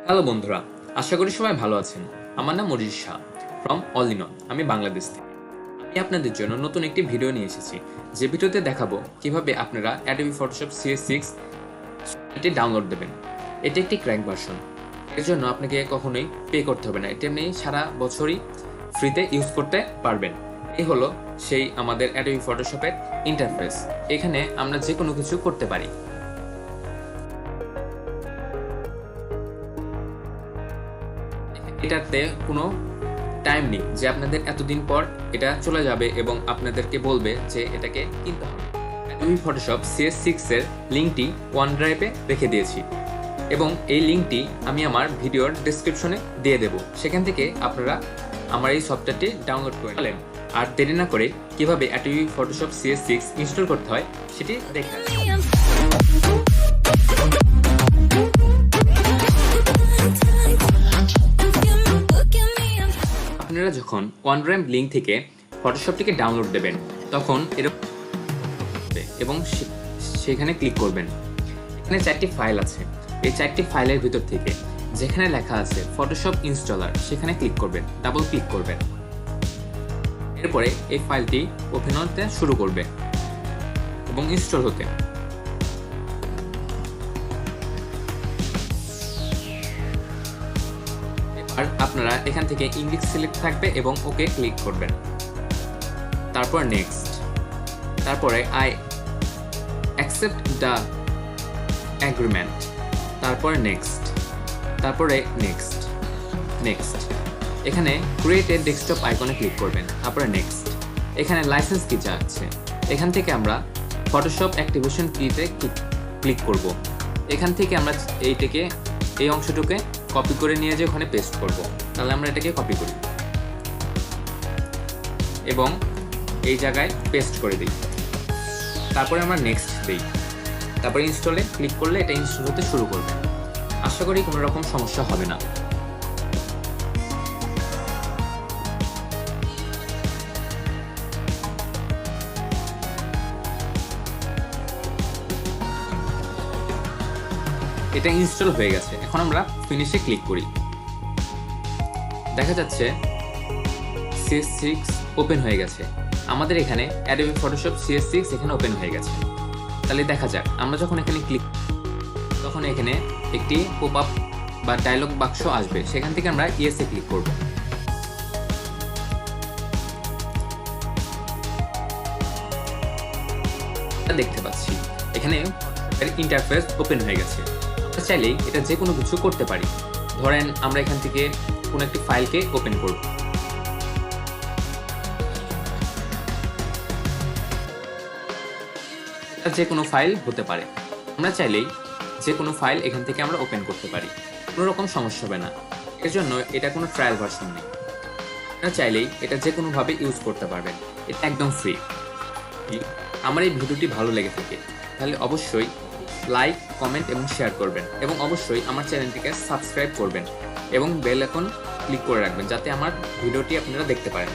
Hello বন্ধুরা, আশা করি সবাই ভালো আছেন। আমার নাম Arijit Saha from all in all. আমি বাংলাদেশ থেকে। আমি আপনাদের জন্য নতুন একটি ভিডিও নিয়ে এসেছি, যে ভিডিওতে দেখাবো কিভাবে আপনারা অ্যাডোবি ফটোশপ CS6 এটি ডাউনলোড দেবেন। এটি একটি ক্র্যাক ভার্সন। এর জন্য আপনাকে কখনোই পে করতে হবে না, এটি আপনি সারা বছরই ফ্রিতে ইউজ করতে পারবেন। এই হলো সেই আমাদের অ্যাডোবি ফটোশপের ইন্টারফেস। এখানে আমরা যে কোনো কিছু করতে পারি। এটাতে কোনো টাইম নেই যে আপনাদের এতদিন পর এটা চলে যাবে এবং আপনাদেরকে বলবে যে এটাকে কিনতে হবে। আমি ফটোশপ CS6 এর লিঙ্কটি OneDrive-এ রেখে দিয়েছি এবং এই লিঙ্কটি আমি আমার ভিডিওর ডেসক্রিপশনে দিয়ে দেব। সেখান থেকে আপনারা আমার এই সফটওয়্যারটি ডাউনলোড করে নেবেন। আর দেরি না করে কিভাবে Adobe Photoshop CS6 ইনস্টল করতে হয় সেটি দেখে আসুন। আপনারা যখন OneDrive লিঙ্ক থেকে ফটোশপটিকে ডাউনলোড দেবেন তখন এরকম এবং সেখানে ক্লিক করবেন। এখানে 4টি ফাইল আছে। এই 4টি ফাইলের ভিতর থেকে যেখানে লেখা আছে ফটোশপ ইনস্টলার সেখানে ক্লিক করবেন, ডাবল ক্লিক করবেন। এরপরে এই ফাইলটি ওপেন হতে শুরু করবে এবং ইনস্টল হতে। আর আপনারা এখান থেকে ইংলিশ সিলেক্ট থাকবে এবং ওকে ক্লিক করবেন। তারপর নেক্সট, তারপরে আই অ্যাকসেপ্ট দ্য এগ্রিমেন্ট, তারপরে নেক্সট, তারপরে নেক্সট নেক্সট। এখানে ক্রিয়েট এ ডেস্কটপ আইকনে ক্লিক করবেন, তারপরে নেক্সট। এখানে লাইসেন্স কি চাচ্ছে, এখান থেকে আমরা ফটোশপ অ্যাক্টিভেশন কিতে ক্লিক করব। এখান থেকে আমরা এই অংশটুকে কপি করে নিয়ে যে ওখানে পেস্ট করব। তাহলে আমরা এটাকে কপি করি এবং এই জায়গায় পেস্ট করে দিই। তারপরে আমরা নেক্সট দিই, তারপরে ইনস্টলে ক্লিক করলে এটা ইনস্টল হতে শুরু করবে। আশা করি কোনো রকম সমস্যা হবে না। এটা ইনস্টল হয়ে গেছে। এখন আমরা ফিনিশে ক্লিক করি। দেখা যাচ্ছে CS6 ওপেন হয়ে গেছে। আমাদের এখানে Adobe Photoshop CS6 এখানে ওপেন হয়ে গেছে। তাহলে দেখা যাক, আমরা যখন এখানে ক্লিক তখন এখানে একটি পপ আপ বা ডায়লগ বাক্স আসবে, সেখান থেকে আমরা ইয়েসে ক্লিক করব। দেখতে পাচ্ছি এখানে ইন্টারফেস ওপেন হয়ে গেছে। আমরা চাইলেই এটা যে কোনো কিছু করতে পারি। ধরেন আমরা এখান থেকে কোনো একটি ফাইলকে ওপেন করব। যে কোনো ফাইল হতে পারে। আমরা চাইলেই যে কোনো ফাইল এখান থেকে আমরা ওপেন করতে পারি, কোনো রকম সমস্যা হবে না। এর জন্য এটা কোনো ট্রায়াল ভার্সন নেই। আপনারা চাইলেই এটা যে কোনোভাবে ইউজ করতে পারবেন। এটা একদম ফ্রি। আমার এই ভিডিওটি ভালো লেগে থাকে তাহলে অবশ্যই লাইক, কমেন্ট এবং শেয়ার করবেন এবং অবশ্যই আমার চ্যানেলটিকে সাবস্ক্রাইব করবেন এবং বেল আইকন ক্লিক করে রাখবেন যাতে আমার ভিডিওটি আপনারা দেখতে পারেন।